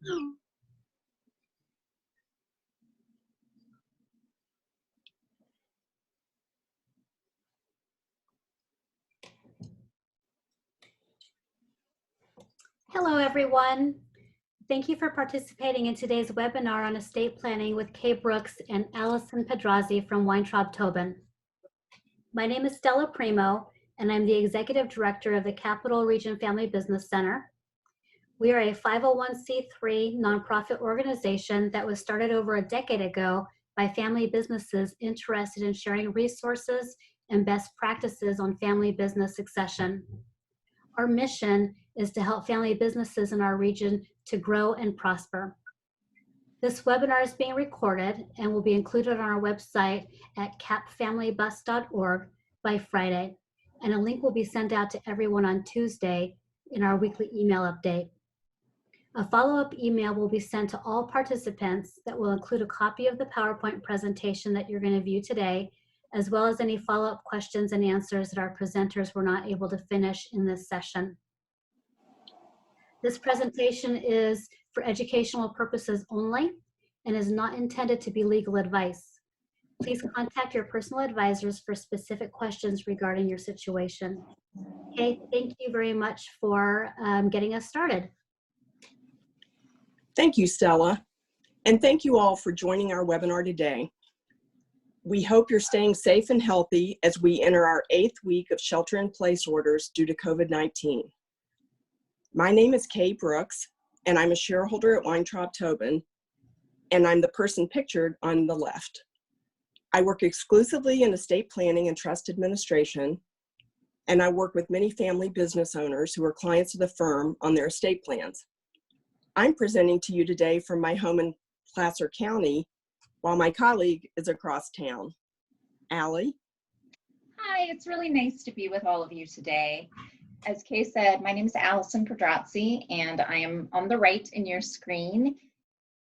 Hello, everyone. Thank you for participating in today's webinar on estate planning with Kay Brooks and Allison Pedrazzi from Weintraub Tobin. My name is Stella Primo, and I'm the Executive Director of the Capital Region Family Business Center. We are a 501c3 nonprofit organization that was started over a decade ago by family businesses interested in sharing resources and best practices on family business succession. Our mission is to help family businesses in our region to grow and prosper. This webinar is being recorded and will be included on our website at capfamilybus.org by Friday, and a link will be sent out to everyone on Tuesday in our weekly email update. A follow-up email will be sent to all participants that will include a copy of the PowerPoint presentation that you're going to view today, as well as any follow-up questions and answers that our presenters were not able to finish in this session. This presentation is for educational purposes only and is not intended to be legal advice. Please contact your personal advisors for specific questions regarding your situation. Okay, thank you very much for getting us started. Thank you, Stella, and thank you all for joining our webinar today. We hope you're staying safe and healthy as we enter our 8th week of shelter-in-place orders due to COVID-19. My name is Kay Brooks, and I'm a shareholder at Weintraub Tobin, and I'm the person pictured on the left. I work exclusively in estate planning and trust administration, and I work with many family business owners who are clients of the firm on their estate plans. I'm presenting to you today from my home in Placer County, while my colleague is across town. Allie? Hi, it's really nice to be with all of you today. As Kay said, my name is Allison Pedrazzi, and I am on the right in your screen.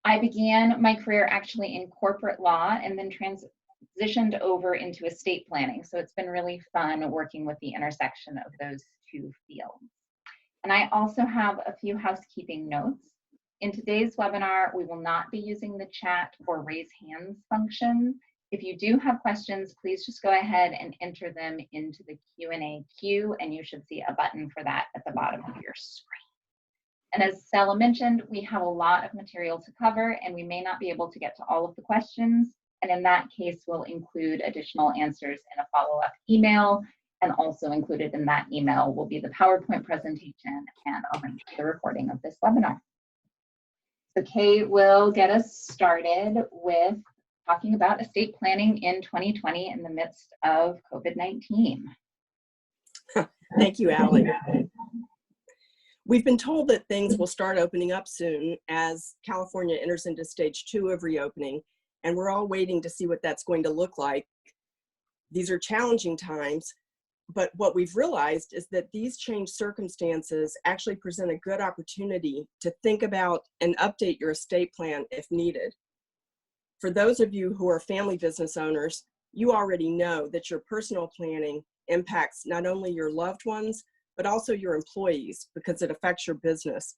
I began my career actually in corporate law and then transitioned over into estate planning. So it's been really fun working with the intersection of those two fields. And I also have a few housekeeping notes. In today's webinar, we will not be using the chat or raise hands function. If you do have questions, please just go ahead and enter them into the Q&A queue, and you should see a button for that at the bottom of your screen. And as Stella mentioned, we have a lot of material to cover, and we may not be able to get to all of the questions. And in that case, we'll include additional answers in a follow-up email. And also included in that email will be the PowerPoint presentation and a link to the recording of this webinar. So Kay will get us started with talking about estate planning in 2020 in the midst of COVID-19. Thank you, Allie. We've been told that things will start opening up soon as California enters into stage 2 of reopening, and we're all waiting to see what that's going to look like. These are challenging times, but what we've realized is that these changed circumstances actually present a good opportunity to think about and update your estate plan if needed. For those of you who are family business owners, you already know that your personal planning impacts not only your loved ones, but also your employees because it affects your business.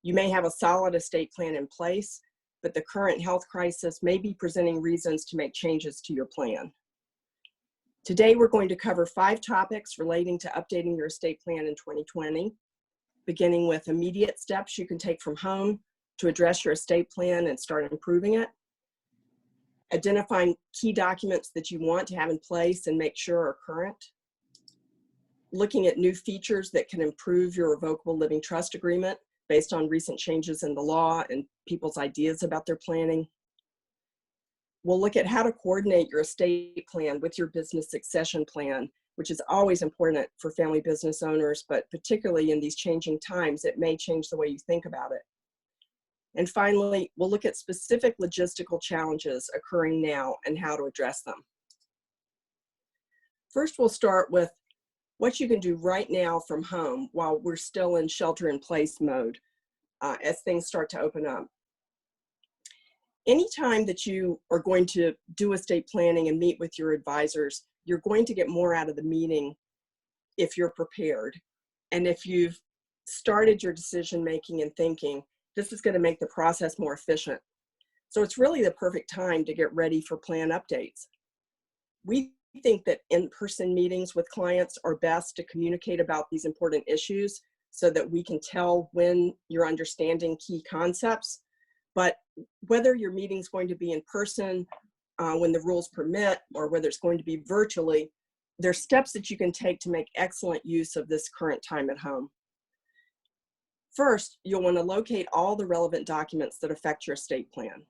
You may have a solid estate plan in place, but the current health crisis may be presenting reasons to make changes to your plan. Today, we're going to cover 5 topics relating to updating your estate plan in 2020, beginning with immediate steps you can take from home to address your estate plan and start improving it, identifying key documents that you want to have in place and make sure are current, looking at new features that can improve your revocable living trust agreement based on recent changes in the law and people's ideas about their planning. We'll look at how to coordinate your estate plan with your business succession plan, which is always important for family business owners, but particularly in these changing times, it may change the way you think about it. And finally, we'll look at specific logistical challenges occurring now and how to address them. First, we'll start with what you can do right now from home while we're still in shelter-in-place mode as things start to open up. Anytime that you are going to do estate planning and meet with your advisors, you're going to get more out of the meeting if you're prepared. And if you've started your decision making and thinking, This is going to make the process more efficient. So it's really the perfect time to get ready for plan updates. We think that in-person meetings with clients are best to communicate about these important issues so that we can tell when you're understanding key concepts. But whether your meeting's going to be in person when the rules permit, or whether it's going to be virtually, there's steps that you can take to make excellent use of this current time at home. First, you'll want to locate all the relevant documents that affect your estate plan.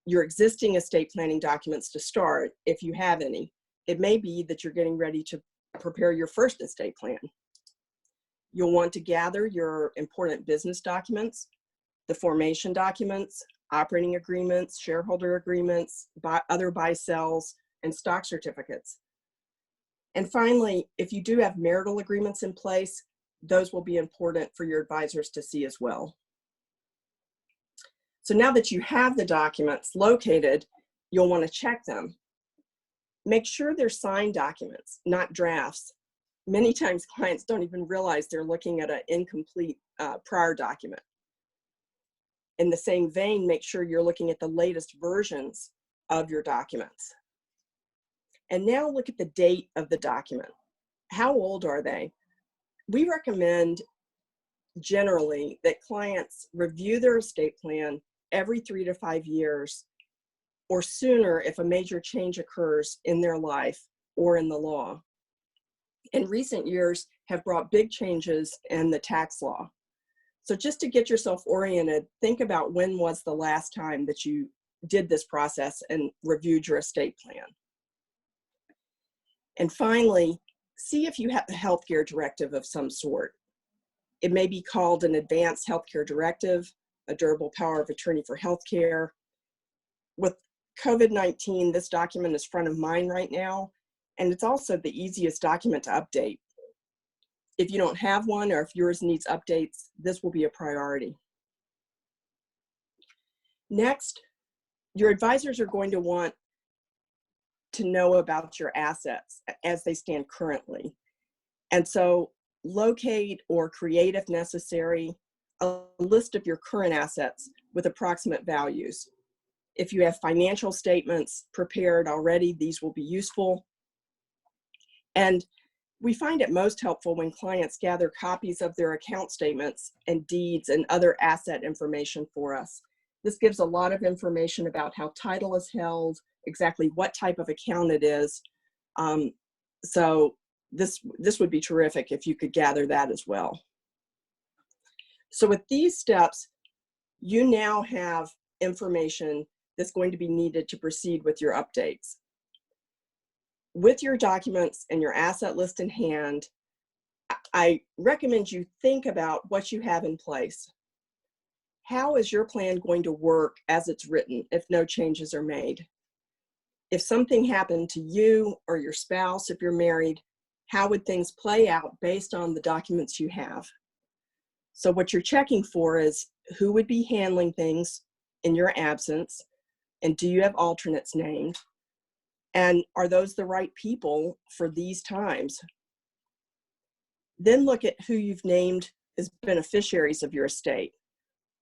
Your existing estate planning documents to start, if you have any. It may be that you're getting ready to prepare your first estate plan. You'll want to gather your important business documents, the formation documents, operating agreements, shareholder agreements, other buy-sells, and stock certificates. And finally, if you do have marital agreements in place, those will be important for your advisors to see as well. So now that you have the documents located, you'll want to check them. Make sure they're signed documents, not drafts. Many times clients don't even realize they're looking at an incomplete prior document. In the same vein, make sure you're looking at the latest versions of your documents. And now look at the date of the document. How old are they? We recommend generally that clients review their estate plan every 3 to 5 years or sooner if a major change occurs in their life or in the law. In recent years have brought big changes in the tax law. So just to get yourself oriented, think about when was the last time that you did this process and reviewed your estate plan. And finally, see if you have a healthcare directive of some sort. It may be called an advanced healthcare directive, a durable power of attorney for healthcare. With COVID-19, this document is front of mind right now, and it's also the easiest document to update. If you don't have one, or if yours needs updates, this will be a priority. Next, your advisors are going to want to know about your assets as they stand currently. And so locate or create, if necessary, a list of your current assets with approximate values. If you have financial statements prepared already, these will be useful. And we find it most helpful when clients gather copies of their account statements and deeds and other asset information for us. This gives a lot of information about how title is held, exactly what type of account it is. So this would be terrific if you could gather that as well. So with these steps, you now have information that's going to be needed to proceed with your updates. With your documents and your asset list in hand, I recommend you think about what you have in place. How is your plan going to work as it's written if no changes are made? If something happened to you or your spouse, if you're married, how would things play out based on the documents you have? So what you're checking for is who would be handling things in your absence, and do you have alternates named? And are those the right people for these times? Then look at who you've named as beneficiaries of your estate,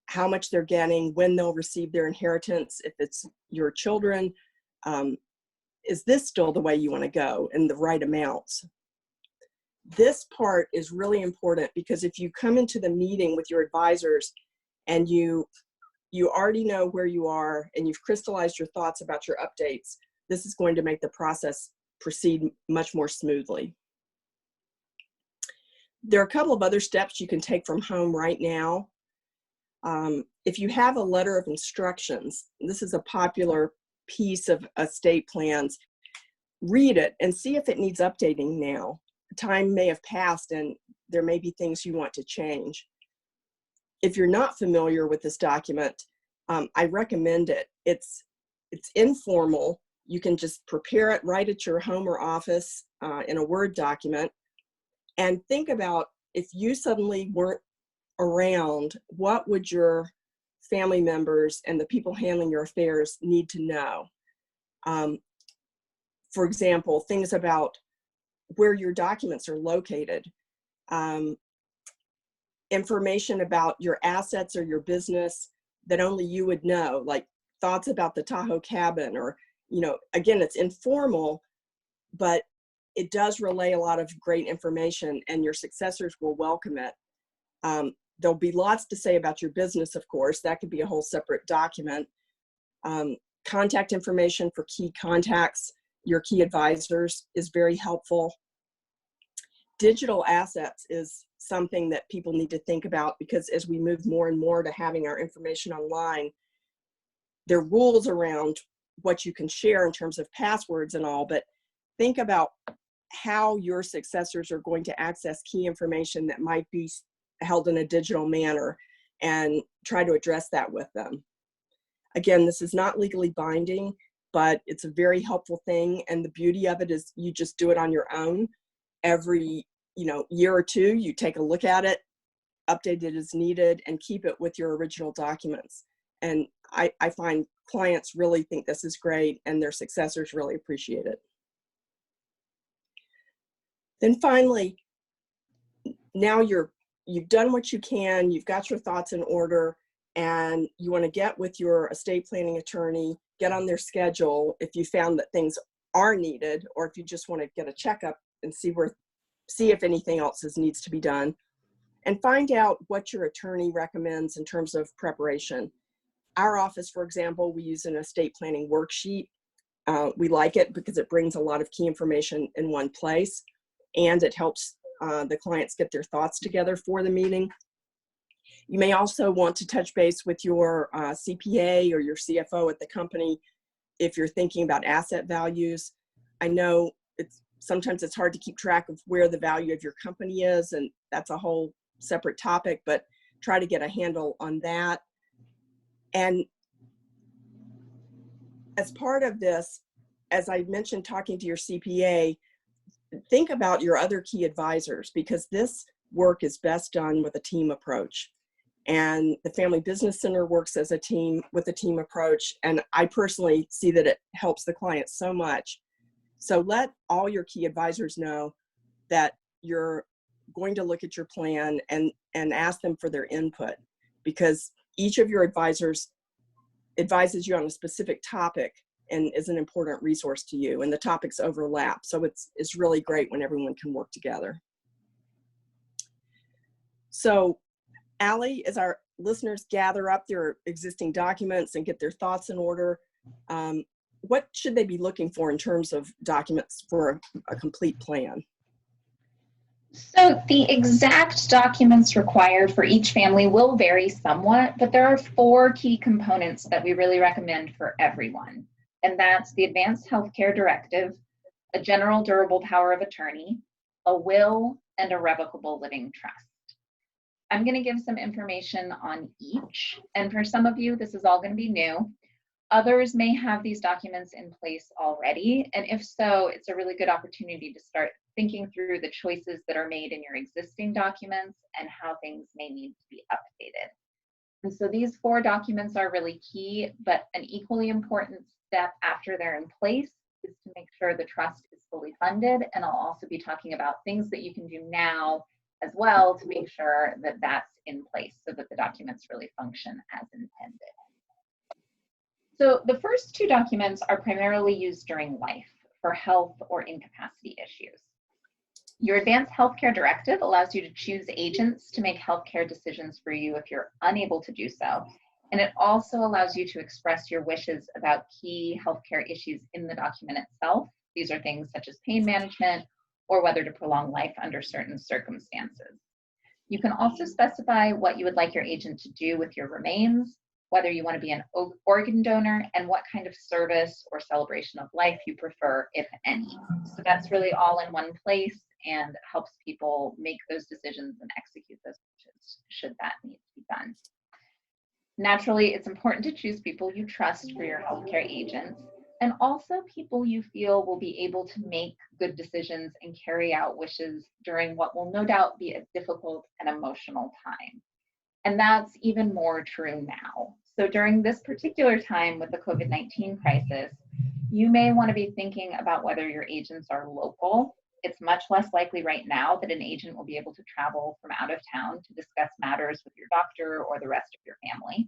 how much they're getting, when they'll receive their inheritance, if it's your children. Is this still the way you want to go, and the right amounts? This part is really important, because if you come into the meeting with your advisors and you already know where you are and you've crystallized your thoughts about your updates, this is going to make the process proceed much more smoothly. There are a couple of other steps you can take from home right now. If you have a letter of instructions, this is a popular piece of estate plans, read it and see if it needs updating now. Time may have passed and there may be things you want to change. If you're not familiar with this document, I recommend it. It's informal. You can just prepare it right at your home or office in a Word document, and think about, if you suddenly weren't around, what would your family members and the people handling your affairs need to know? For example, things about where your documents are located. information about your assets or your business that only you would know, like thoughts about the Tahoe cabin, or, again, it's informal, but it does relay a lot of great information, and your successors will welcome it. There'll be lots to say about your business, of course. That could be a whole separate document. Contact information for key contacts, your key advisors, is very helpful. Digital assets is something that people need to think about, because as we move more and more to having our information online, there are rules around what you can share in terms of passwords and all, but think about how your successors are going to access key information that might be held in a digital manner, and try to address that with them. Again, this is not legally binding, but it's a very helpful thing. And the beauty of it is you just do it on your own. Every year or two, you take a look at it, update it as needed, and keep it with your original documents. And I find clients really think this is great, and their successors really appreciate it. Then finally, now you've done what you can, you've got your thoughts in order, and you want to get with your estate planning attorney, get on their schedule if you found that things are needed, or if you just want to get a checkup and see if anything else needs to be done, and find out what your attorney recommends in terms of preparation. Our office, for example, we use an estate planning worksheet. We like it because it brings a lot of key information in one place, and it helps the clients get their thoughts together for the meeting. You may also want to touch base with your CPA or your CFO at the company if you're thinking about asset values. I know sometimes it's hard to keep track of where the value of your company is, and that's a whole separate topic, but try to get a handle on that. And as part of this, as I mentioned, talking to your CPA, think about your other key advisors, because this work is best done with a team approach. And the Family Business Center works as a team with a team approach. And I personally see that it helps the client so much. So let all your key advisors know that you're going to look at your plan and ask them for their input, because each of your advisors advises you on a specific topic and is an important resource to you, and the topics overlap. So it's really great when everyone can work together. So Allie, as our listeners gather up their existing documents and get their thoughts in order, what should they be looking for in terms of documents for a complete plan? So the exact documents required for each family will vary somewhat, but there are 4 key components that we really recommend for everyone. And that's the Advanced Healthcare Directive, a General Durable Power of Attorney, a will, and a Revocable Living Trust. I'm going to give some information on each, and for some of you, this is all going to be new. Others may have these documents in place already, and if so, it's a really good opportunity to start thinking through the choices that are made in your existing documents and how things may need to be updated. And so these 4 documents are really key, but an equally important step after they're in place is to make sure the trust is fully funded. And I'll also be talking about things that you can do now as well to make sure that that's in place so that the documents really function as intended. So the first 2 documents are primarily used during life for health or incapacity issues. Your Advanced Healthcare Directive allows you to choose agents to make healthcare decisions for you if you're unable to do so. And it also allows you to express your wishes about key healthcare issues in the document itself. These are things such as pain management or whether to prolong life under certain circumstances. You can also specify what you would like your agent to do with your remains, whether you want to be an organ donor, and what kind of service or celebration of life you prefer, if any. So that's really all in one place and helps people make those decisions and execute those decisions should that need to be done. Naturally, it's important to choose people you trust for your healthcare agents, and also people you feel will be able to make good decisions and carry out wishes during what will no doubt be a difficult and emotional time. And that's even more true now. So during this particular time with the COVID-19 crisis, you may want to be thinking about whether your agents are local it's much less likely right now that an agent will be able to travel from out of town to discuss matters with your doctor or the rest of your family.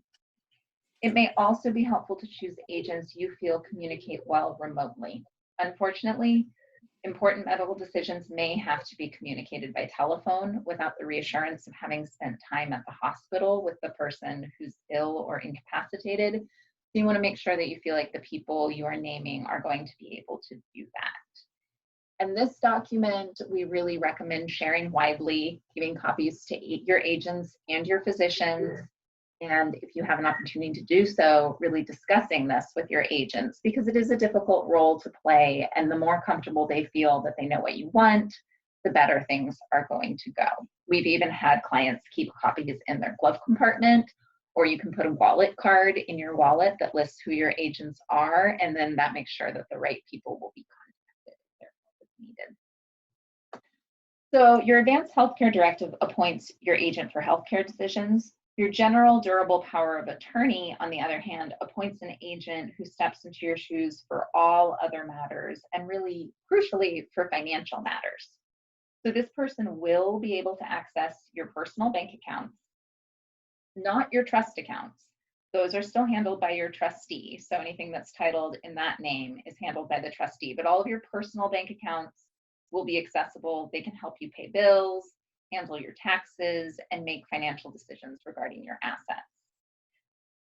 It may also be helpful to choose agents you feel communicate well remotely. Unfortunately, important medical decisions may have to be communicated by telephone without the reassurance of having spent time at the hospital with the person who's ill or incapacitated. So you want to make sure that you feel like the people you are naming are going to be able to do that. And this document, we really recommend sharing widely, giving copies to your agents and your physicians. And if you have an opportunity to do so, really discussing this with your agents, because it is a difficult role to play. And the more comfortable they feel that they know what you want, the better things are going to go. We've even had clients keep copies in their glove compartment, or you can put a wallet card in your wallet that lists who your agents are, and then that makes sure that the right people will be contacted if their help is needed. So your Advanced Healthcare Directive appoints your agent for healthcare decisions. Your general durable power of attorney, on the other hand, appoints an agent who steps into your shoes for all other matters, and really crucially for financial matters. So this person will be able to access your personal bank accounts, not your trust accounts. Those are still handled by your trustee. So anything that's titled in that name is handled by the trustee, but all of your personal bank accounts will be accessible. They can help you pay bills, handle your taxes, and make financial decisions regarding your assets.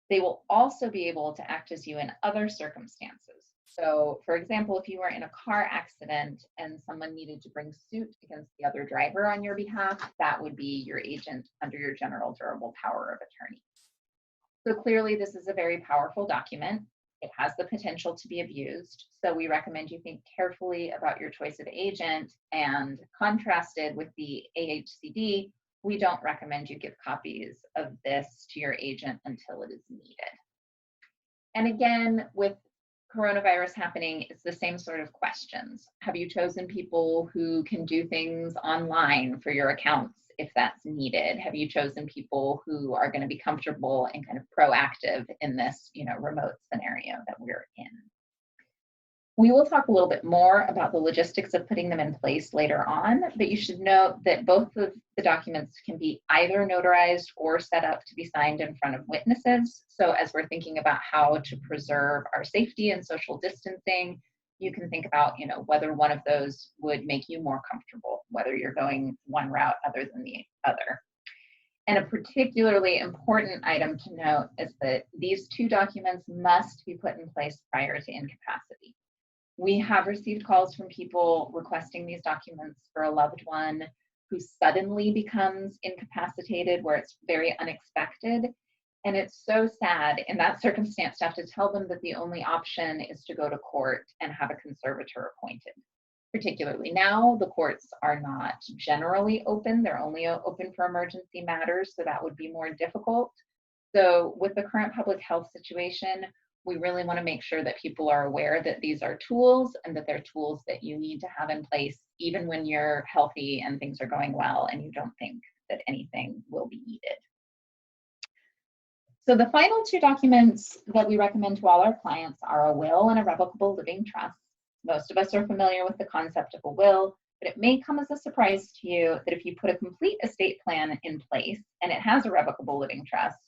They will also be able to act as you in other circumstances. So for example, if you were in a car accident and someone needed to bring suit against the other driver on your behalf, that would be your agent under your general durable power of attorney. So clearly this is a very powerful document. It has the potential to be abused. So we recommend you think carefully about your choice of agent, and contrasted with the AHCD, we don't recommend you give copies of this to your agent until it is needed. And again, with coronavirus happening, it's the same sort of questions. Have you chosen people who can do things online for your accounts if that's needed? Have you chosen people who are going to be comfortable and kind of proactive in this, remote scenario that we're in? We will talk a little bit more about the logistics of putting them in place later on, but you should note that both of the documents can be either notarized or set up to be signed in front of witnesses. So as we're thinking about how to preserve our safety and social distancing, you can think about, whether one of those would make you more comfortable, whether you're going one route other than the other. And a particularly important item to note is that these two documents must be put in place prior to incapacity. We have received calls from people requesting these documents for a loved one who suddenly becomes incapacitated, where it's very unexpected. And it's so sad in that circumstance to have to tell them that the only option is to go to court and have a conservator appointed. Particularly now, the courts are not generally open. They're only open for emergency matters, so that would be more difficult. So with the current public health situation, we really want to make sure that people are aware that these are tools and that they're tools that you need to have in place even when you're healthy and things are going well and you don't think that anything will be needed. So the final two documents that we recommend to all our clients are a will and a revocable living trust. Most of us are familiar with the concept of a will, but it may come as a surprise to you that if you put a complete estate plan in place and it has a revocable living trust,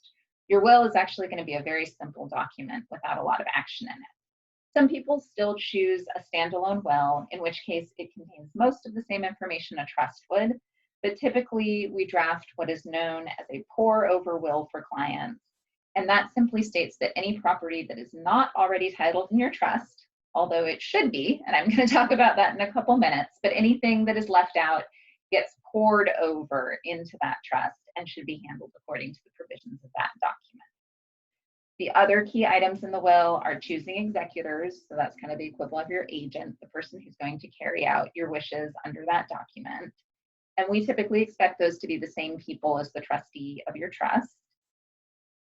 your will is actually going to be a very simple document without a lot of action in it. Some people still choose a standalone will, in which case it contains most of the same information a trust would, but typically we draft what is known as a pour-over will for clients. And that simply states that any property that is not already titled in your trust, although it should be, and I'm going to talk about that in a couple minutes, but anything that is left out gets poured over into that trust and should be handled according to the provisions of that document. The other key items in the will are choosing executors, so that's kind of the equivalent of your agent, the person who's going to carry out your wishes under that document. And we typically expect those to be the same people as the trustee of your trust.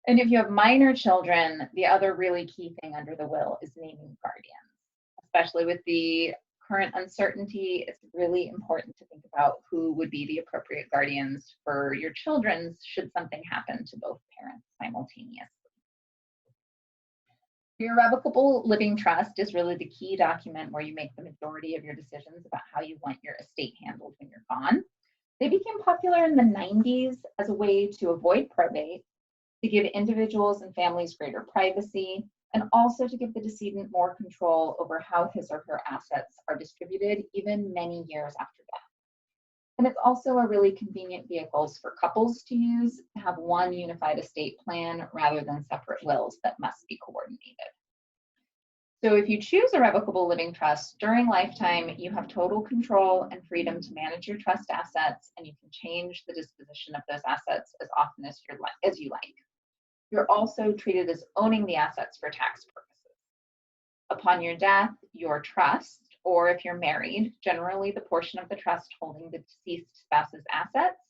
And if you have minor children, the other really key thing under the will is naming guardians. Especially with the current uncertainty, it's really important to think about who would be the appropriate guardians for your children should something happen to both parents simultaneously. Your irrevocable living trust is really the key document where you make the majority of your decisions about how you want your estate handled when you're gone. They became popular in the 90s as a way to avoid probate, to give individuals and families greater privacy, and also to give the decedent more control over how his or her assets are distributed even many years after death. And it's also a really convenient vehicle for couples to use to have one unified estate plan rather than separate wills that must be coordinated. So if you choose a revocable living trust during lifetime, you have total control and freedom to manage your trust assets, and you can change the disposition of those assets as often as you like. You're also treated as owning the assets for tax purposes. Upon your death, your trust, or if you're married, generally the portion of the trust holding the deceased spouse's assets,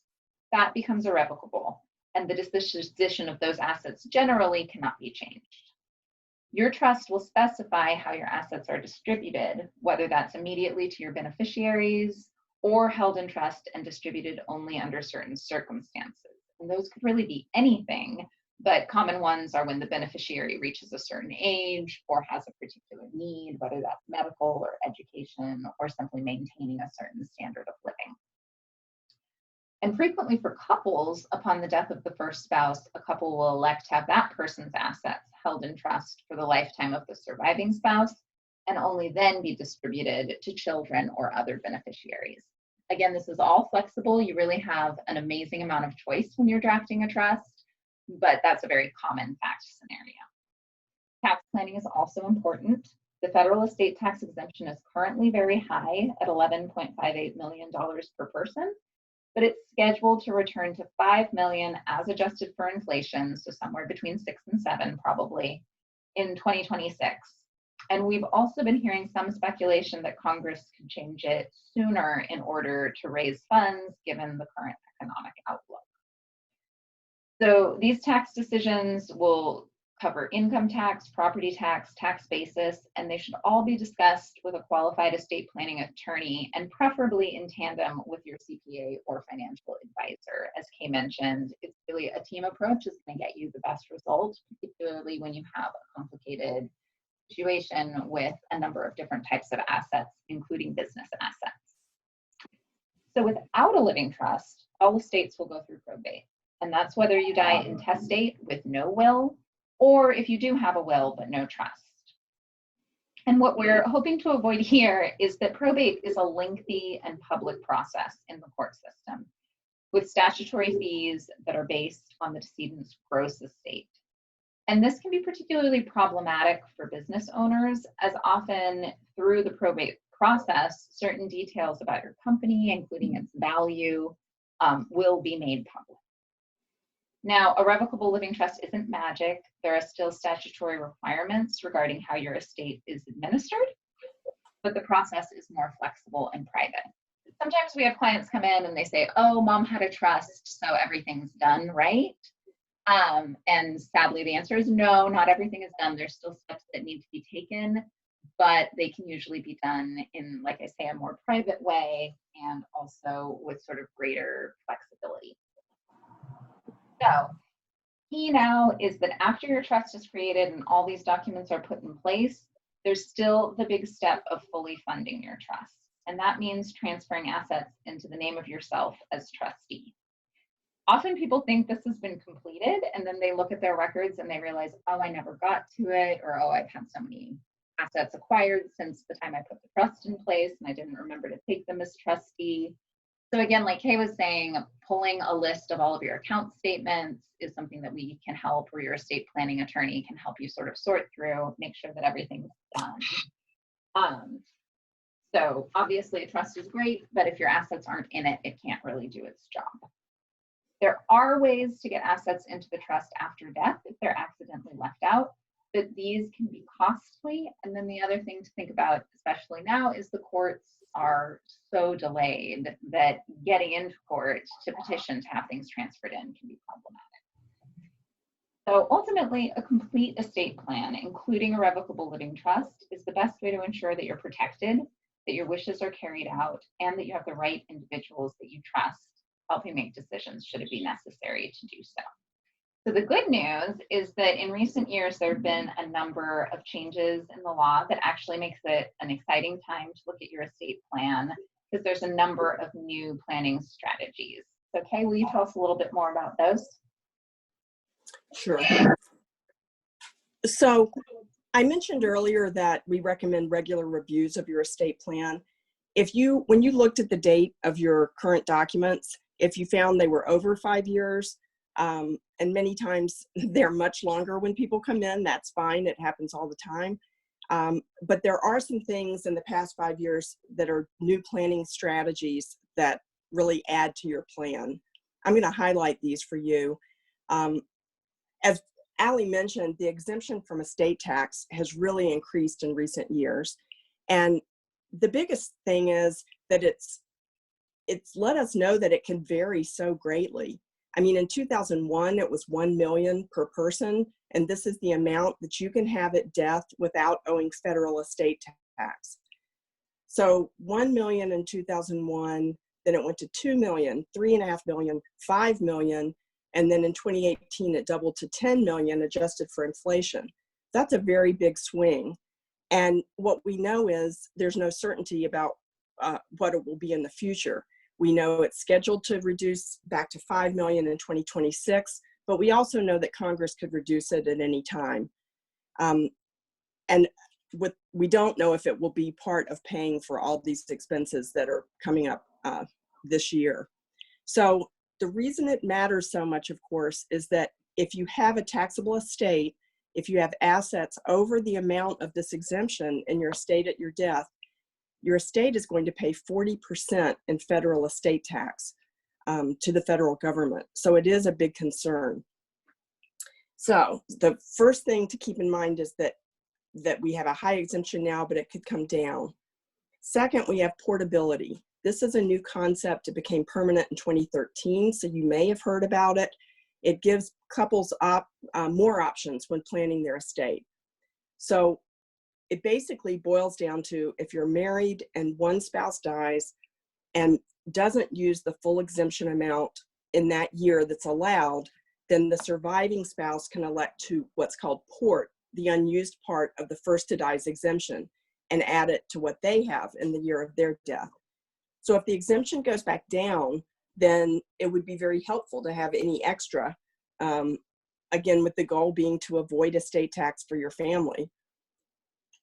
that becomes irrevocable, and the disposition of those assets generally cannot be changed. Your trust will specify how your assets are distributed, whether that's immediately to your beneficiaries or held in trust and distributed only under certain circumstances. And those could really be anything, but common ones are when the beneficiary reaches a certain age or has a particular need, whether that's medical or education or simply maintaining a certain standard of living. And frequently for couples, upon the death of the first spouse, a couple will elect to have that person's assets held in trust for the lifetime of the surviving spouse, and only then be distributed to children or other beneficiaries. Again, this is all flexible. You really have an amazing amount of choice when you're drafting a trust, but that's a very common fact scenario. Tax planning is also important. The federal estate tax exemption is currently very high at $11.58 million per person, but it's scheduled to return to $5 million as adjusted for inflation, so somewhere between 6 and 7 probably, in 2026. And we've also been hearing some speculation that Congress could change it sooner in order to raise funds given the current economic outlook. So these tax decisions will cover income tax, property tax, tax basis, and they should all be discussed with a qualified estate planning attorney, and preferably in tandem with your CPA or financial advisor. As Kay mentioned, it's really a team approach is going to get you the best result, particularly when you have a complicated situation with a number of different types of assets, including business assets. So without a living trust, all estates will go through probate, and that's whether you die intestate with no will, or if you do have a will but no trust. And what we're hoping to avoid here is that probate is a lengthy and public process in the court system, with statutory fees that are based on the decedent's gross estate. And this can be particularly problematic for business owners, as often through the probate process, certain details about your company, including its value, will be made public. Now, a revocable living trust isn't magic. There are still statutory requirements regarding how your estate is administered, but the process is more flexible and private. Sometimes we have clients come in and they say, oh, mom had a trust, so everything's done, right? And sadly, the answer is no, not everything is done. There's still steps that need to be taken, but they can usually be done in, like I say, a more private way and also with sort of greater flexibility. So, key now is that after your trust is created and all these documents are put in place, there's still the big step of fully funding your trust. And that means transferring assets into the name of yourself as trustee. Often people think this has been completed, and then they look at their records and they realize, oh, I never got to it, or oh, I've had so many assets acquired since the time I put the trust in place and I didn't remember to take them as trustee. So again, like Kay was saying, pulling a list of all of your account statements is something that we can help, or your estate planning attorney can help you sort of sort through, make sure that everything's done. So obviously a trust is great, but if your assets aren't in it, it can't really do its job. There are ways to get assets into the trust after death if they're accidentally left out, but these can be costly. And then the other thing to think about, especially now, is the courts are so delayed that getting into court to petition to have things transferred in can be problematic. So ultimately, a complete estate plan, including a revocable living trust, is the best way to ensure that you're protected, that your wishes are carried out, and that you have the right individuals that you trust helping make decisions should it be necessary to do so. So the good news is that in recent years, there have been a number of changes in the law that actually makes it an exciting time to look at your estate plan, because there's a number of new planning strategies. So Kay, will you tell us a little bit more about those? Sure. So I mentioned earlier that we recommend regular reviews of your estate plan. When you looked at the date of your current documents, if you found they were over 5 years, and many times they're much longer when people come in, that's fine. It happens all the time. But there are some things in the past 5 years that are new planning strategies that really add to your plan. I'm going to highlight these for you. As Allie mentioned, the exemption from estate tax has really increased in recent years. And the biggest thing is that it's let us know that it can vary so greatly. I mean, in 2001, it was 1 million per person, and this is the amount that you can have at death without owing federal estate tax. So 1 million in 2001, then it went to 2 million, 3.5 million, 5 million, and then in 2018, it doubled to 10 million adjusted for inflation. That's a very big swing. And what we know is there's no certainty about what it will be in the future. We know it's scheduled to reduce back to 5 million in 2026, but we also know that Congress could reduce it at any time. And we don't know if it will be part of paying for all these expenses that are coming up this year. So the reason it matters so much, of course, is that if you have a taxable estate, if you have assets over the amount of this exemption in your estate at your death, your estate is going to pay 40% in federal estate tax to the federal government. So it is a big concern. So the first thing to keep in mind is that we have a high exemption now, but it could come down. Second, we have portability. This is a new concept. It became permanent in 2013, so you may have heard about it. It gives couples more options when planning their estate. So it basically boils down to, if you're married and one spouse dies and doesn't use the full exemption amount in that year that's allowed, then the surviving spouse can elect to what's called port the unused part of the first to die's exemption and add it to what they have in the year of their death. So if the exemption goes back down, then it would be very helpful to have any extra, again, with the goal being to avoid estate tax for your family.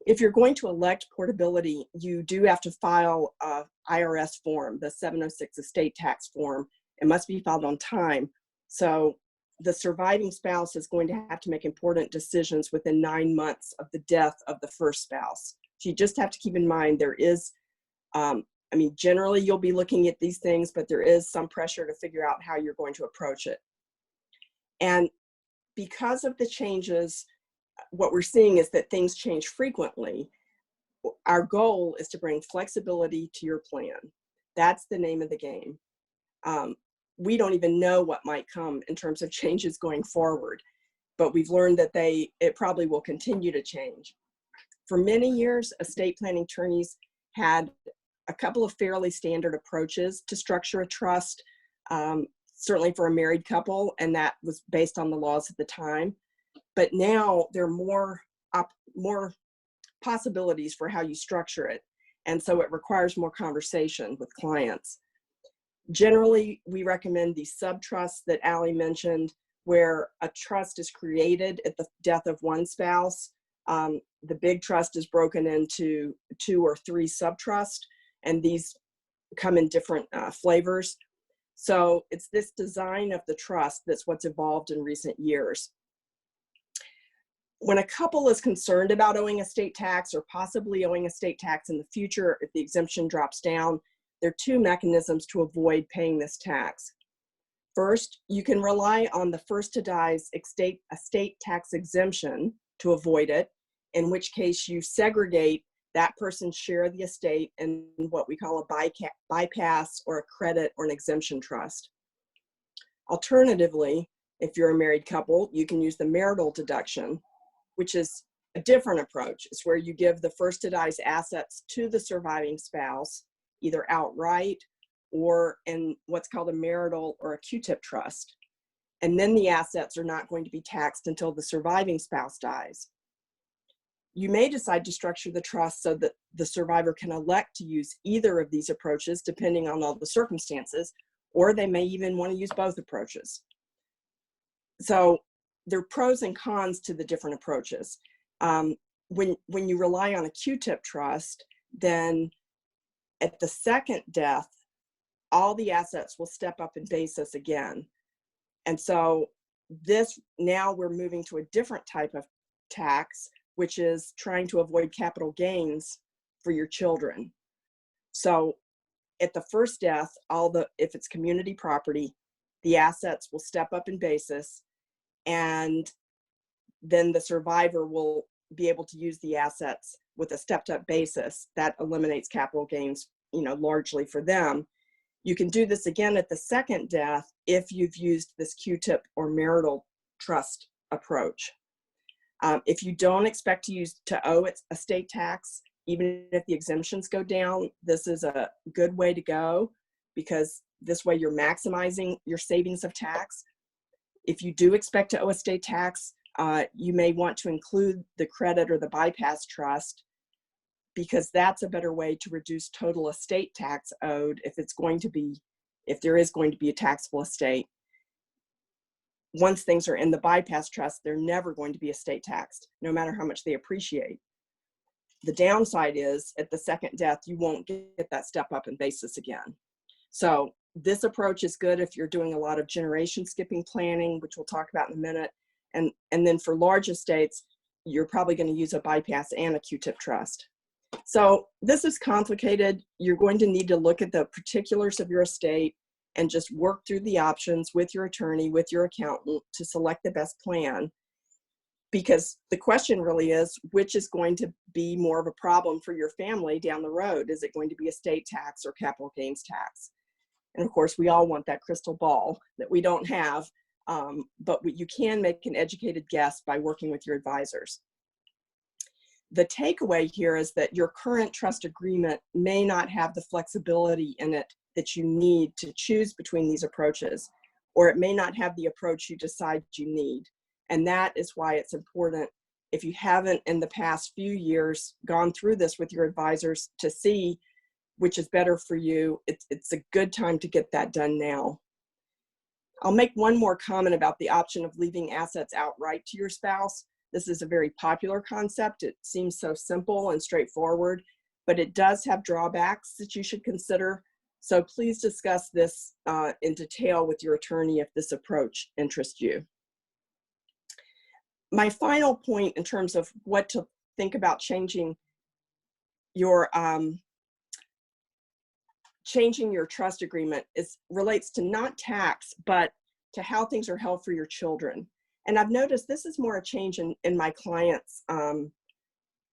If you're going to elect portability, you do have to file a IRS form, the 706 estate tax form. It must be filed on time. So the surviving spouse is going to have to make important decisions within 9 months of the death of the first spouse. So you just have to keep in mind there is, I mean, generally you'll be looking at these things, but there is some pressure to figure out how you're going to approach it. And because of the changes, what we're seeing is that things change frequently. Our goal is to bring flexibility to your plan. That's the name of the game. We don't even know what might come in terms of changes going forward, but we've learned that it probably will continue to change. For many years, estate planning attorneys had a couple of fairly standard approaches to structure a trust, certainly for a married couple, and that was based on the laws at the time. But now there are more possibilities for how you structure it. And so it requires more conversation with clients. Generally, we recommend the sub-trusts that Allie mentioned, where a trust is created at the death of one spouse. The big trust is broken into 2 or 3 sub-trusts, and these come in different flavors. So it's this design of the trust that's what's evolved in recent years. When a couple is concerned about owing estate tax or possibly owing estate tax in the future if the exemption drops down, there are 2 mechanisms to avoid paying this tax. First, you can rely on the first to die's estate tax exemption to avoid it, in which case you segregate that person's share of the estate in what we call a bypass or a credit or an exemption trust. Alternatively, if you're a married couple, you can use the marital deduction, which is a different approach. It's where you give the first to die's assets to the surviving spouse, either outright or in what's called a marital or a Q-tip trust. and then the assets are not going to be taxed until the surviving spouse dies. You may decide to structure the trust so that the survivor can elect to use either of these approaches depending on all the circumstances, or they may even want to use both approaches. So there are pros and cons to the different approaches. When you rely on a Q-tip trust, then at the second death, all the assets will step up in basis again. And so now we're moving to a different type of tax, which is trying to avoid capital gains for your children. So at the first death, if it's community property, the assets will step up in basis, and then the survivor will be able to use the assets with a stepped up basis. That eliminates capital gains, largely for them. You can do this again at the second death if you've used this Q-tip or marital trust approach. If you don't expect to owe estate tax, even if the exemptions go down, this is a good way to go, because this way you're maximizing your savings of tax. If you do expect to owe estate tax, you may want to include the credit or the bypass trust, because that's a better way to reduce total estate tax owed if there is going to be a taxable estate. Once things are in the bypass trust, they're never going to be estate taxed, no matter how much they appreciate. The downside is at the second death, you won't get that step up in basis again. So this approach is good if you're doing a lot of generation skipping planning, which we'll talk about in a minute. And then for large estates, you're probably going to use a bypass and a Q-tip trust. So this is complicated. You're going to need to look at the particulars of your estate and just work through the options with your attorney, with your accountant, to select the best plan. Because the question really is, which is going to be more of a problem for your family down the road? Is it going to be estate tax or capital gains tax? And of course, we all want that crystal ball that we don't have, but you can make an educated guess by working with your advisors. The takeaway here is that your current trust agreement may not have the flexibility in it that you need to choose between these approaches, or it may not have the approach you decide you need. And that is why it's important, if you haven't in the past few years gone through this with your advisors to see which is better for you, it's a good time to get that done now. I'll make one more comment about the option of leaving assets outright to your spouse. This is a very popular concept. It seems so simple and straightforward, but it does have drawbacks that you should consider. So please discuss this in detail with your attorney if this approach interests you. My final point in terms of what to think about changing your trust agreement relates to not tax, but to how things are held for your children. And I've noticed this is more a change in my clients,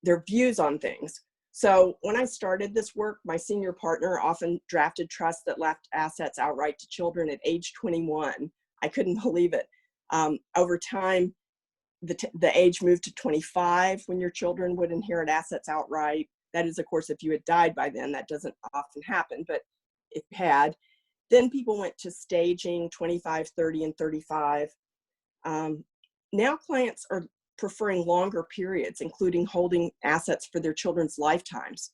their views on things. So when I started this work, my senior partner often drafted trusts that left assets outright to children at age 21. I couldn't believe it. Over time, the age moved to 25 when your children would inherit assets outright. That is, of course, if you had died by then. That doesn't often happen, but it had. Then people went to staging 25, 30, and 35. Now clients are preferring longer periods, including holding assets for their children's lifetimes.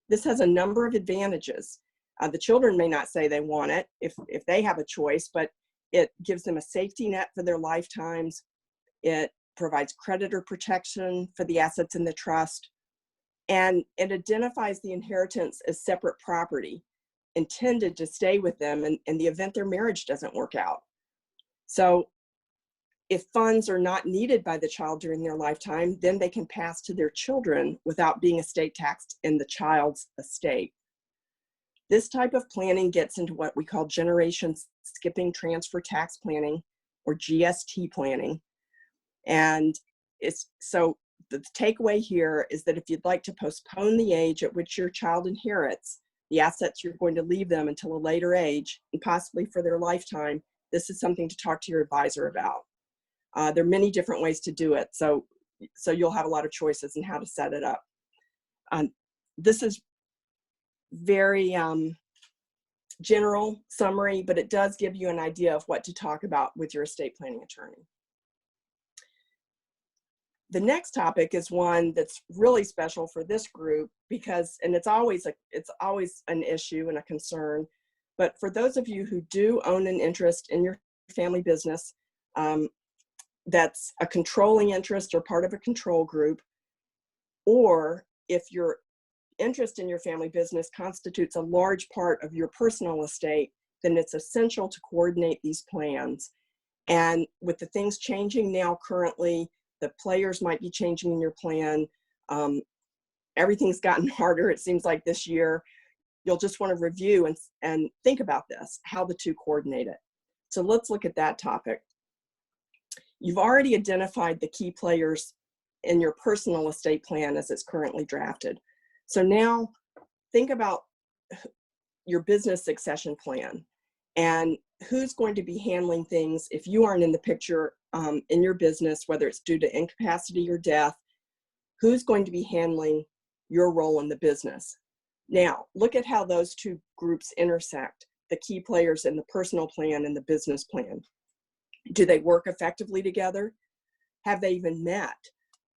This has a number of advantages. The children may not say they want it if they have a choice, but it gives them a safety net for their lifetimes. It provides creditor protection for the assets in the trust, and it identifies the inheritance as separate property intended to stay with them in the event their marriage doesn't work out. So if funds are not needed by the child during their lifetime, then they can pass to their children without being estate taxed in the child's estate. This type of planning gets into what we call generation skipping transfer tax planning, or GST planning. And so the takeaway here is that if you'd like to postpone the age at which your child inherits the assets you're going to leave them until a later age, and possibly for their lifetime, this is something to talk to your advisor about. There are many different ways to do it, so you'll have a lot of choices in how to set it up. This is very general summary, but it does give you an idea of what to talk about with your estate planning attorney. The next topic is one that's really special for this group because, and it's always an issue and a concern, but for those of you who do own an interest in your family business, that's a controlling interest or part of a control group, or if your interest in your family business constitutes a large part of your personal estate, then it's essential to coordinate these plans. And with the things changing now currently, the players might be changing in your plan. Everything's gotten harder, it seems like, this year. You'll just want to review and think about this, how the two coordinate it. So let's look at that topic. You've already identified the key players in your personal estate plan as it's currently drafted. So now think about your business succession plan and who's going to be handling things if you aren't in the picture in your business, whether it's due to incapacity or death. Who's going to be handling your role in the business? Now, look at how those two groups intersect, the key players in the personal plan and the business plan. Do they work effectively together? Have they even met?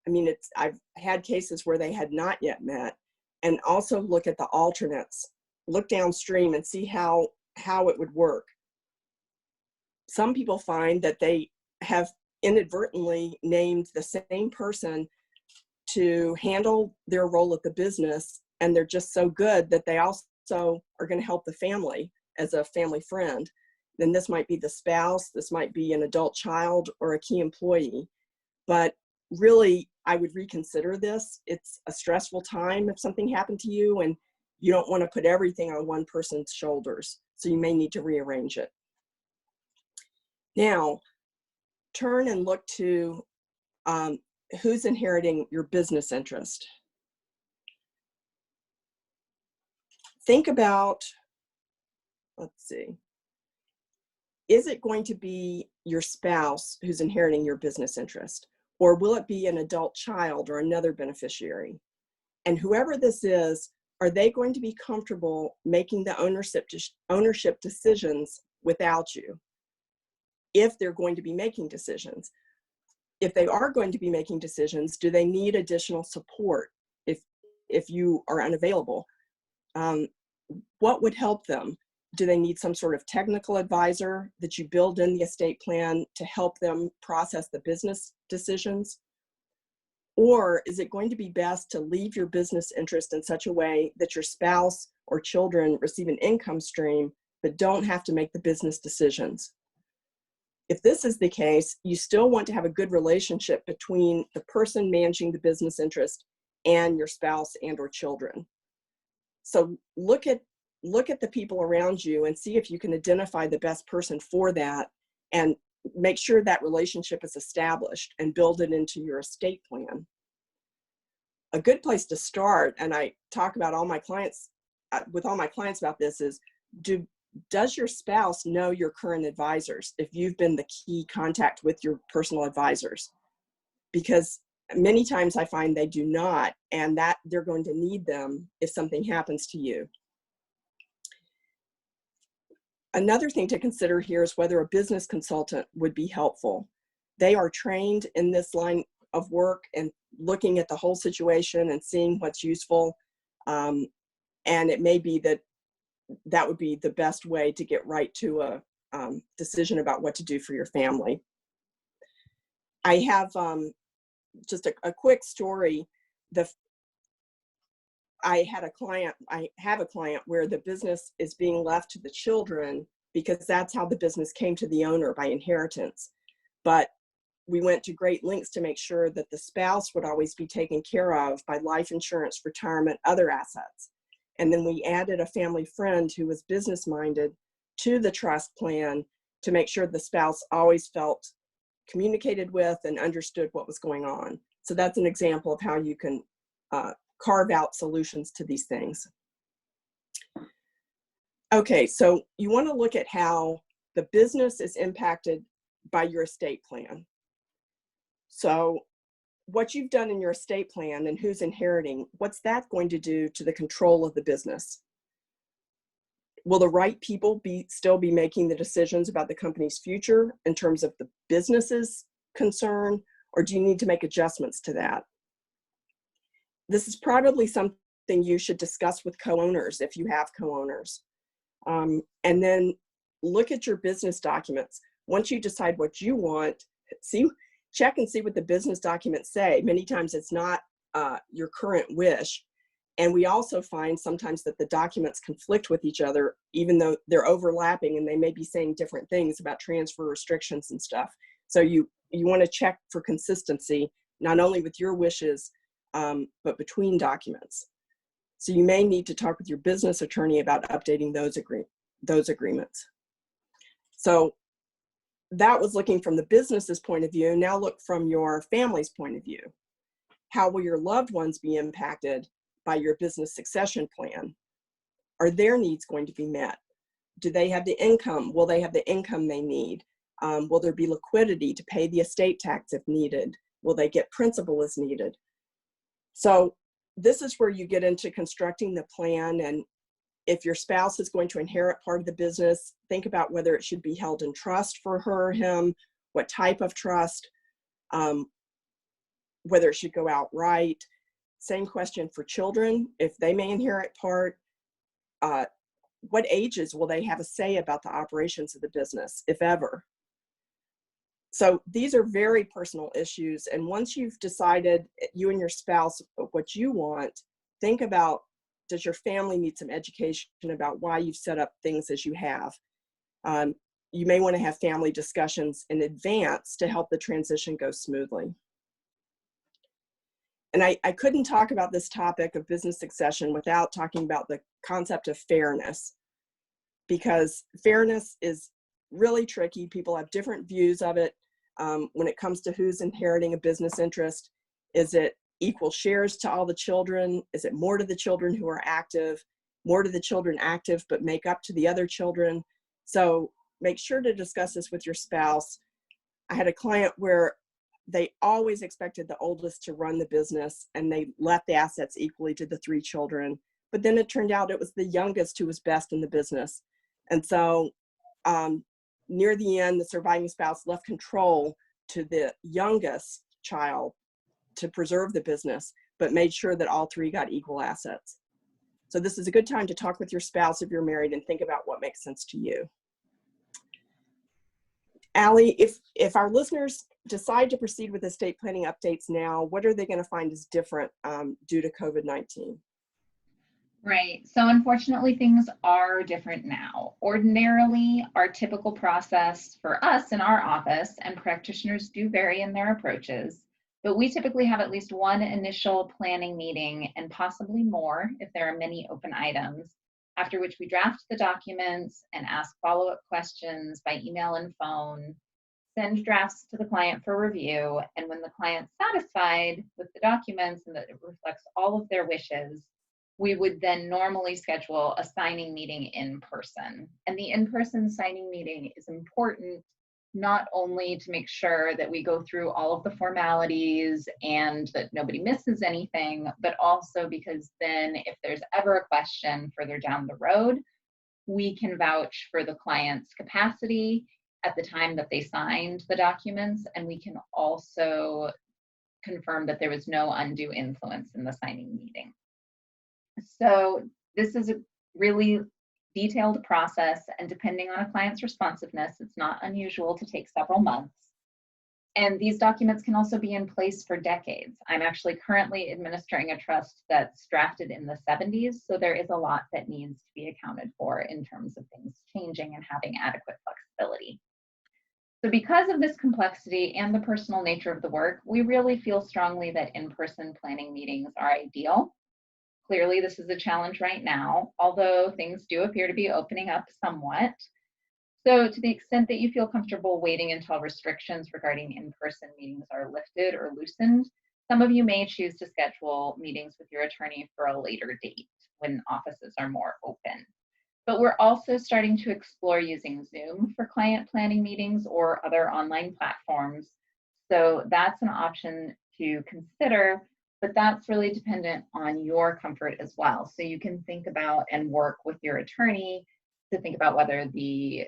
I mean, I've had cases where they had not yet met. And also look at the alternates. Look downstream and see how it would work. Some people find that they have inadvertently named the same person to handle their role at the business, and they're just so good that they also are going to help the family as a family friend. Then this might be the spouse, this might be an adult child, or a key employee. But really, I would reconsider this. It's a stressful time if something happened to you, and you don't want to put everything on one person's shoulders. So you may need to rearrange it. Now, turn and look to who's inheriting your business interest. Think about, let's see, is it going to be your spouse who's inheriting your business interest? Or will it be an adult child or another beneficiary? And whoever this is, are they going to be comfortable making the ownership decisions without you? If they're going to be making decisions. If they are going to be making decisions, do they need additional support if you are unavailable? What would help them? Do they need some sort of technical advisor that you build in the estate plan to help them process the business decisions? Or is it going to be best to leave your business interest in such a way that your spouse or children receive an income stream but don't have to make the business decisions? If this is the case, you still want to have a good relationship between the person managing the business interest and your spouse and or children. So look at the people around you and see if you can identify the best person for that and make sure that relationship is established and build it into your estate plan. A good place to start, and I talk about all my clients, with all my clients about this, is does your spouse know your current advisors if you've been the key contact with your personal advisors? Because many times I find they do not, and that they're going to need them if something happens to you. Another thing to consider here is whether a business consultant would be helpful. They are trained in this line of work and looking at the whole situation and seeing what's useful. And it may be that would be the best way to get right to a decision about what to do for your family. I have just a quick story. I have a client where the business is being left to the children because that's how the business came to the owner, by inheritance. But we went to great lengths to make sure that the spouse would always be taken care of by life insurance, retirement, other assets. And then we added a family friend who was business-minded to the trust plan to make sure the spouse always felt communicated with and understood what was going on. So that's an example of how you can carve out solutions to these things. Okay, so you want to look at how the business is impacted by your estate plan. So what you've done in your estate plan and who's inheriting, what's that going to do to the control of the business? Will the right people still be making the decisions about the company's future in terms of the business's concern, or do you need to make adjustments to that? This is probably something you should discuss with co-owners if you have co-owners. And then look at your business documents. Once you decide what you want, check and see what the business documents say. Many times it's not your current wish. And we also find sometimes that the documents conflict with each other, even though they're overlapping and they may be saying different things about transfer restrictions and stuff. So you want to check for consistency, not only with your wishes, but between documents. So you may need to talk with your business attorney about updating those agreements. So that was looking from the business's point of view. Now look from your family's point of view. How will your loved ones be impacted by your business succession plan? Are their needs going to be met? Do they have the income? Will they have the income they need? Will there be liquidity to pay the estate tax if needed? Will they get principal as needed? So this is where you get into constructing the plan. And if your spouse is going to inherit part of the business, think about whether it should be held in trust for her or him, what type of trust, whether it should go outright. Same question for children, if they may inherit part. What ages will they have a say about the operations of the business, if ever? So these are very personal issues. And once you've decided, you and your spouse, what you want, think about, does your family need some education about why you've set up things as you have? You may want to have family discussions in advance to help the transition go smoothly. And I couldn't talk about this topic of business succession without talking about the concept of fairness, because fairness is really tricky. People have different views of it. When it comes to who's inheriting a business interest, is it equal shares to all the children? Is it more to the children who are active, more to the children active but make up to the other children? So make sure to discuss this with your spouse. I had a client where they always expected the oldest to run the business, and they left the assets equally to the 3 children. But then it turned out it was the youngest who was best in the business. And so near the end, the surviving spouse left control to the youngest child to preserve the business, but made sure that all 3 got equal assets. So this is a good time to talk with your spouse if you're married and think about what makes sense to you. Allie, if our listeners decide to proceed with estate planning updates now, what are they going to find is different due to COVID-19? Right. So unfortunately, things are different now. Ordinarily, our typical process for us in our office, and practitioners do vary in their approaches, but we typically have at least one initial planning meeting and possibly more if there are many open items, after which we draft the documents and ask follow-up questions by email and phone, send drafts to the client for review, and when the client's satisfied with the documents and that it reflects all of their wishes, we would then normally schedule a signing meeting in person. And the in-person signing meeting is important not only to make sure that we go through all of the formalities and that nobody misses anything, but also because then if there's ever a question further down the road, we can vouch for the client's capacity at the time that they signed the documents, and we can also confirm that there was no undue influence in the signing meeting. So this is a really detailed process, and depending on a client's responsiveness, it's not unusual to take several months. And these documents can also be in place for decades. I'm actually currently administering a trust that's drafted in the 70s, so there is a lot that needs to be accounted for in terms of things changing and having adequate flexibility. So because of this complexity and the personal nature of the work, we really feel strongly that in-person planning meetings are ideal. Clearly, this is a challenge right now, although things do appear to be opening up somewhat. So to the extent that you feel comfortable waiting until restrictions regarding in-person meetings are lifted or loosened, some of you may choose to schedule meetings with your attorney for a later date when offices are more open. But we're also starting to explore using Zoom for client planning meetings or other online platforms. So that's an option to consider, but that's really dependent on your comfort as well. So you can think about and work with your attorney to think about whether the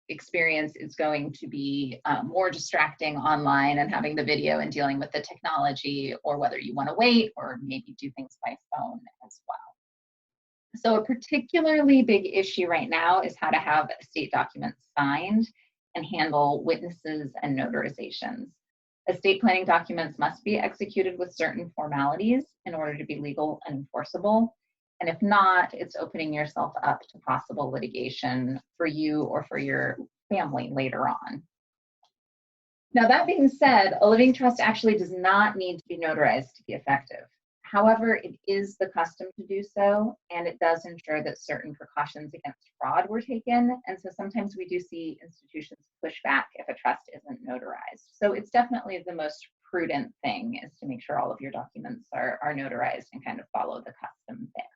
experience is going to be more distracting online and having the video and dealing with the technology, or whether you want to wait or maybe do things by phone as well. So a particularly big issue right now is how to have estate documents signed and handle witnesses and notarizations. Estate planning documents must be executed with certain formalities in order to be legal and enforceable. And if not, it's opening yourself up to possible litigation for you or for your family later on. Now, that being said, a living trust actually does not need to be notarized to be effective. However, it is the custom to do so, and it does ensure that certain precautions against fraud were taken. And so sometimes we do see institutions push back if a trust isn't notarized. So it's definitely the most prudent thing, is to make sure all of your documents are notarized and kind of follow the custom there.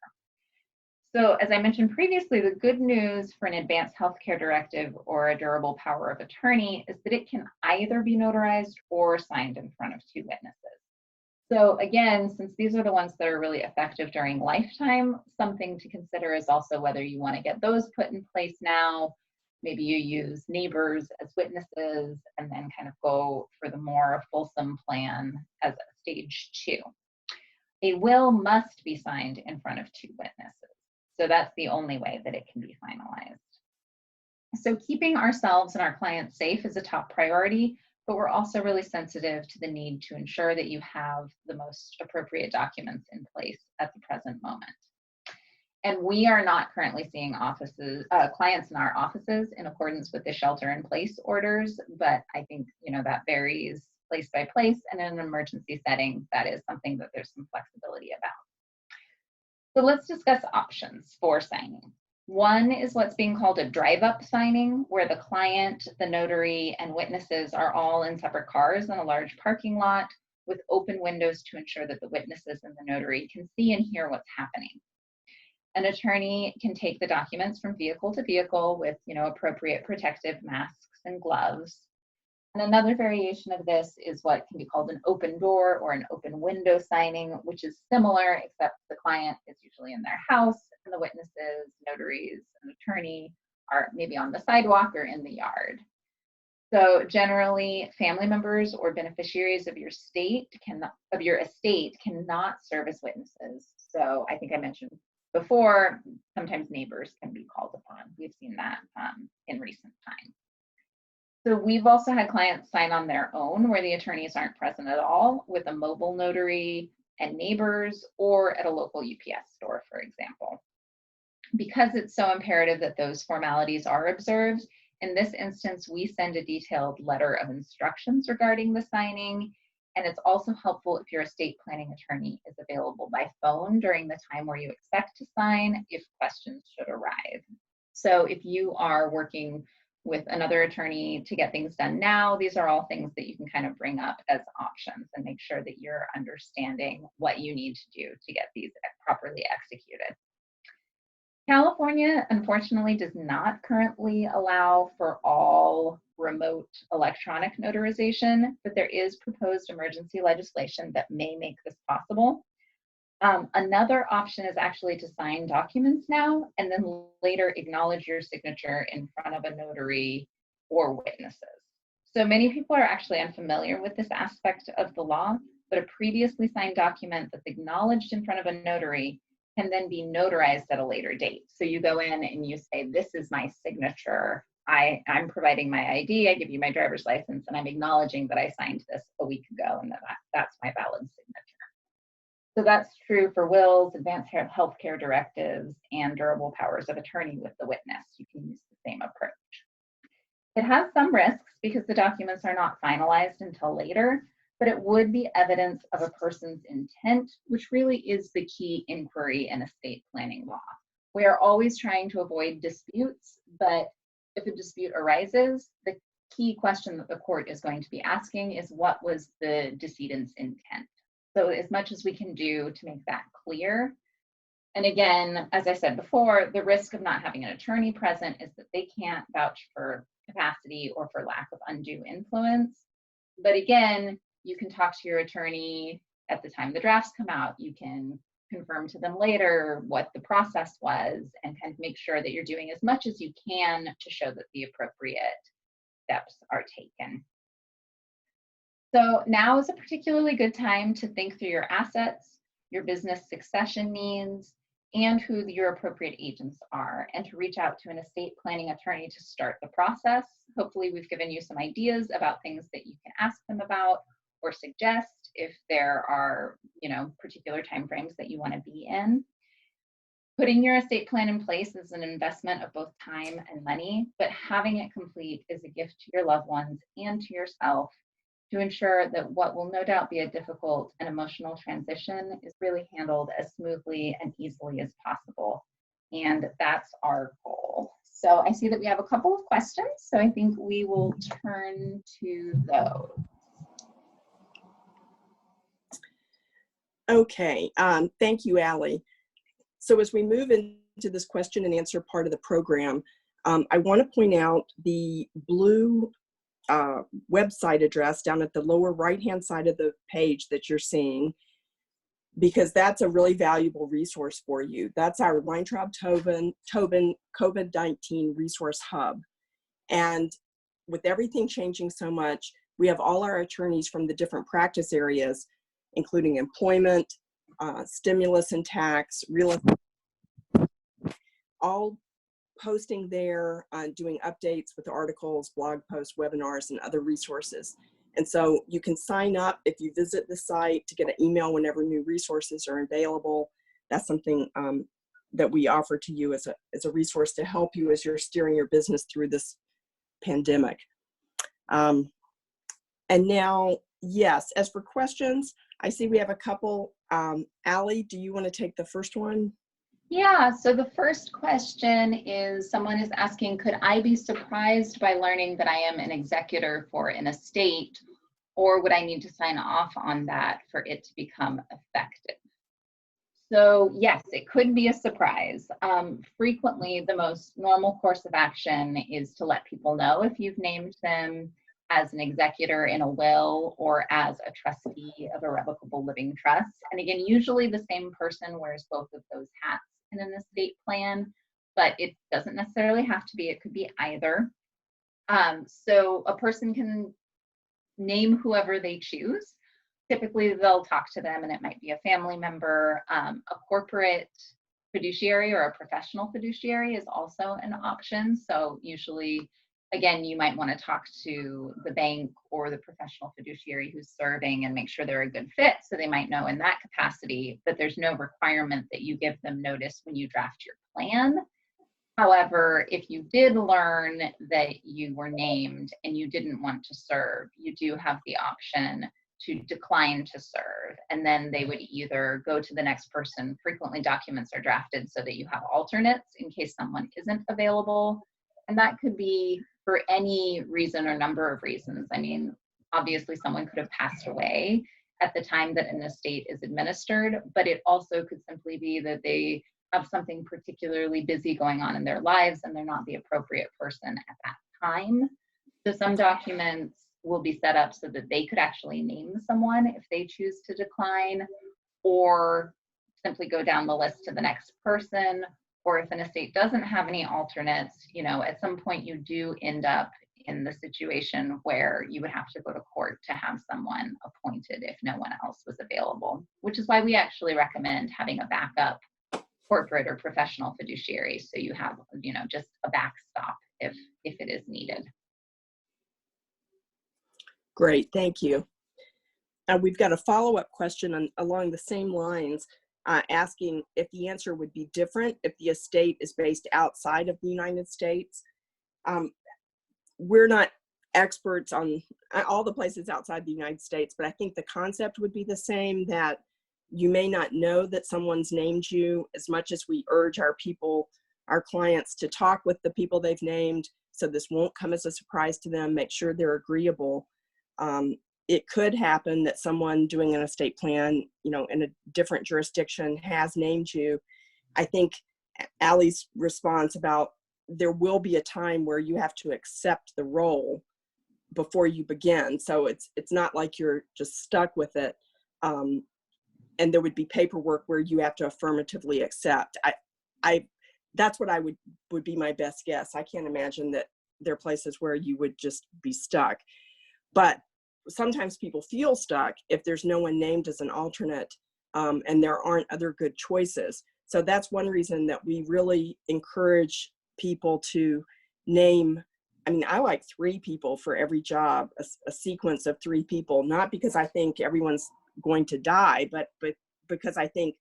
So as I mentioned previously, the good news for an advanced healthcare directive or a durable power of attorney is that it can either be notarized or signed in front of two witnesses. So again, since these are the ones that are really effective during lifetime, something to consider is also whether you want to get those put in place now. Maybe you use neighbors as witnesses and then kind of go for the more fulsome plan as a stage 2. A will must be signed in front of two witnesses. So that's the only way that it can be finalized. So keeping ourselves and our clients safe is a top priority, but we're also really sensitive to the need to ensure that you have the most appropriate documents in place at the present moment. And we are not currently seeing clients in our offices in accordance with the shelter-in-place orders, but I think that varies place by place, and in an emergency setting, that is something that there's some flexibility about. So let's discuss options for signing. One is what's being called a drive-up signing, where the client, the notary, and witnesses are all in separate cars in a large parking lot with open windows to ensure that the witnesses and the notary can see and hear what's happening. An attorney can take the documents from vehicle to vehicle with appropriate protective masks and gloves. And another variation of this is what can be called an open door or an open window signing, which is similar, except the client is usually in their house and the witnesses, notaries, and attorney are maybe on the sidewalk or in the yard. So generally, family members or beneficiaries of your estate cannot serve as witnesses. So I think I mentioned before, sometimes neighbors can be called upon. We've seen that in recent times. So we've also had clients sign on their own where the attorneys aren't present at all, with a mobile notary and neighbors, or at a local UPS store, for example. Because it's so imperative that those formalities are observed, in this instance, we send a detailed letter of instructions regarding the signing, and it's also helpful if your estate planning attorney is available by phone during the time where you expect to sign if questions should arrive. So if you are working with another attorney to get things done now, these are all things that you can kind of bring up as options and make sure that you're understanding what you need to do to get these properly executed. California, unfortunately, does not currently allow for all remote electronic notarization, but there is proposed emergency legislation that may make this possible. Another option is actually to sign documents now and then later acknowledge your signature in front of a notary or witnesses. So many people are actually unfamiliar with this aspect of the law, but a previously signed document that's acknowledged in front of a notary can then be notarized at a later date. So you go in and you say, this is my signature. I'm providing my ID, I give you my driver's license, and I'm acknowledging that I signed this a week ago and that's my valid signature. So that's true for wills, advanced healthcare directives, and durable powers of attorney with the witness. You can use the same approach. It has some risks because the documents are not finalized until later, but it would be evidence of a person's intent, which really is the key inquiry in estate planning law. We are always trying to avoid disputes, but if a dispute arises, the key question that the court is going to be asking is, what was the decedent's intent? So as much as we can do to make that clear. And again, as I said before, the risk of not having an attorney present is that they can't vouch for capacity or for lack of undue influence. But again, you can talk to your attorney at the time the drafts come out. You can confirm to them later what the process was and kind of make sure that you're doing as much as you can to show that the appropriate steps are taken. So now is a particularly good time to think through your assets, your business succession needs, and who your appropriate agents are, and to reach out to an estate planning attorney to start the process. Hopefully we've given you some ideas about things that you can ask them about or suggest if there are, particular timeframes that you want to be in. Putting your estate plan in place is an investment of both time and money, but having it complete is a gift to your loved ones and to yourself to ensure that what will no doubt be a difficult and emotional transition is really handled as smoothly and easily as possible. And that's our goal. So I see that we have a couple of questions, so I think we will turn to those. Okay, thank you, Allie. So as we move into this question and answer part of the program, I want to point out the blue website address down at the lower right-hand side of the page that you're seeing, because that's a really valuable resource for you. That's our Weintraub Tobin COVID-19 Resource Hub. And with everything changing so much, we have all our attorneys from the different practice areas, including employment, stimulus and tax, real estate, all posting there, doing updates with articles, blog posts, webinars, and other resources. And so you can sign up if you visit the site to get an email whenever new resources are available. That's something that we offer to you as a resource to help you as you're steering your business through this pandemic. And now, yes, as for questions, I see we have a couple. Allie, do you want to take the first one? Yeah, so the first question is, someone is asking, could I be surprised by learning that I am an executor for an estate, or would I need to sign off on that for it to become effective? So yes, it could be a surprise. Frequently, the most normal course of action is to let people know if you've named them as an executor in a will or as a trustee of a revocable living trust. And again, usually the same person wears both of those hats in an estate plan, but it doesn't necessarily have to be. It could be either. So a person can name whoever they choose. Typically, they'll talk to them, and it might be a family member. A corporate fiduciary or a professional fiduciary is also an option. So usually, again, you might want to talk to the bank or the professional fiduciary who's serving and make sure they're a good fit. So they might know in that capacity, but there's no requirement that you give them notice when you draft your plan. However, if you did learn that you were named and you didn't want to serve, you do have the option to decline to serve. And then they would either go to the next person. Frequently, documents are drafted so that you have alternates in case someone isn't available. And that could be for any reason or number of reasons. I mean, obviously someone could have passed away at the time that an estate is administered, but it also could simply be that they have something particularly busy going on in their lives and they're not the appropriate person at that time. So some documents will be set up so that they could actually name someone if they choose to decline, or simply go down the list to the next person. Or if an estate doesn't have any alternates, at some point you do end up in the situation where you would have to go to court to have someone appointed if no one else was available, which is why we actually recommend having a backup corporate or professional fiduciary. So you have, just a backstop if it is needed. Great, thank you. We've got a follow-up question along the same lines. Asking if the answer would be different if the estate is based outside of the United States. We're not experts on all the places outside the United States, but I think the concept would be the same, that you may not know that someone's named you, as much as we urge our clients to talk with the people they've named so this won't come as a surprise to them, make sure they're agreeable. It could happen that someone doing an estate plan, in a different jurisdiction has named you. I think Allie's response about there will be a time where you have to accept the role before you begin. So it's not like you're just stuck with it. and there would be paperwork where you have to affirmatively accept. That's what I would be my best guess. I can't imagine that there are places where you would just be stuck. But sometimes people feel stuck if there's no one named as an alternate, and there aren't other good choices. So that's one reason that we really encourage people to name. I mean, I like 3 people for every job, a sequence of 3 people, not because I think everyone's going to die, but because I think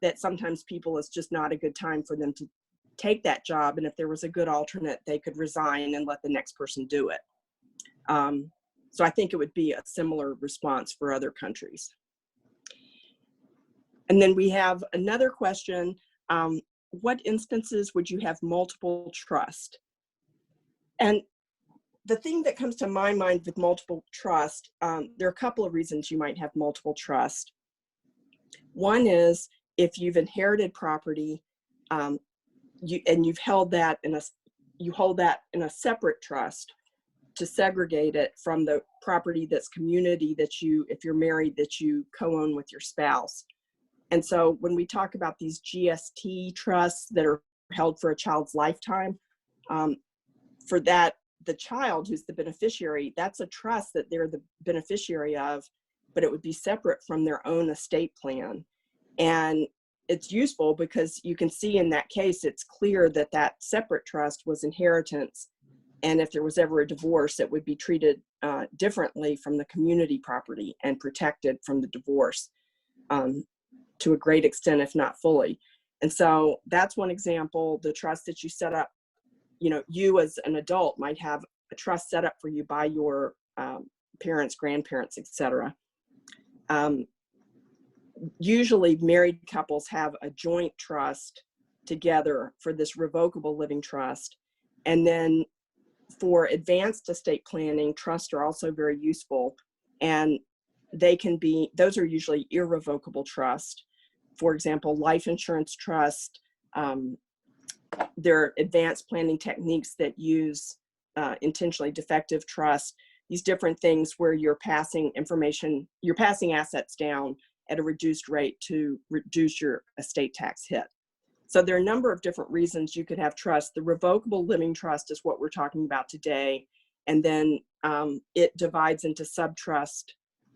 that sometimes people, it's just not a good time for them to take that job. And if there was a good alternate, they could resign and let the next person do it. So I think it would be a similar response for other countries. And then we have another question. What instances would you have multiple trust? And the thing that comes to my mind with multiple trust, there are a couple of reasons you might have multiple trust. One is if you've inherited property, you hold that in a separate trust to segregate it from the property that's community that you, if you're married, that you co-own with your spouse. And so when we talk about these GST trusts that are held for a child's lifetime, for that, the child who's the beneficiary, that's a trust that they're the beneficiary of, but it would be separate from their own estate plan. And it's useful because you can see in that case, it's clear that that separate trust was inheritance. And if there was ever a divorce, it would be treated differently from the community property and protected from the divorce to a great extent, if not fully. And so that's one example. The trust that you set up, you as an adult might have a trust set up for you by your parents, grandparents, etc. Usually married couples have a joint trust together for this revocable living trust. And then for advanced estate planning, trusts are also very useful, and those are usually irrevocable trust. For example, life insurance trust, there are advanced planning techniques that use intentionally defective trust, these different things where you're passing assets down at a reduced rate to reduce your estate tax hit. So there are a number of different reasons you could have trust. The revocable living trust is what we're talking about today. And then it divides into subtrust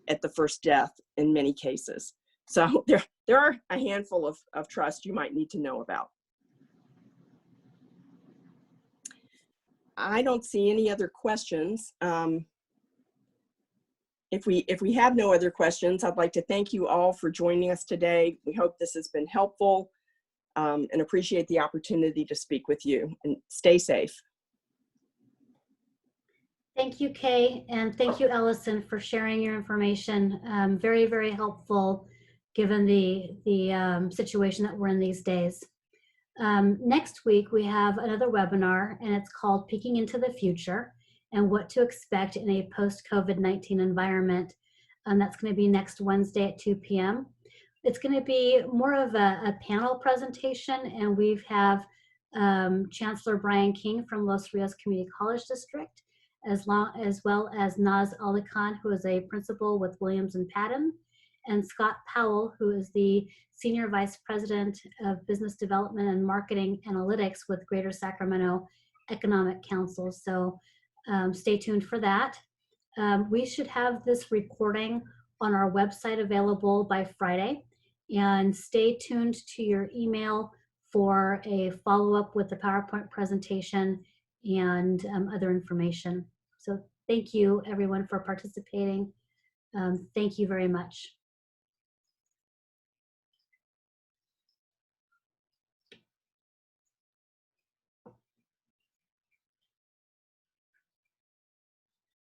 at the first death in many cases. So there are a handful of trusts you might need to know about. I don't see any other questions. If we have no other questions, I'd like to thank you all for joining us today. We hope this has been helpful, and appreciate the opportunity to speak with you, and stay safe. Thank you, Kay, and thank you, Allison, for sharing your information. Very, very helpful given the situation that we're in these days. Next week, we have another webinar, and it's called Peeking into the Future and What to Expect in a Post-COVID-19 Environment. That's going to be next Wednesday at 2 p.m. It's going to be more of a panel presentation, and we have Chancellor Brian King from Los Rios Community College District, as well as Naz Ali Khan, who is a principal with Williams and Patton, and Scott Powell, who is the Senior Vice President of Business Development and Marketing Analytics with Greater Sacramento Economic Council. So stay tuned for that. We should have this recording on our website available by Friday, and stay tuned to your email for a follow-up with the PowerPoint presentation and other information. So thank you everyone for participating. Thank you very much.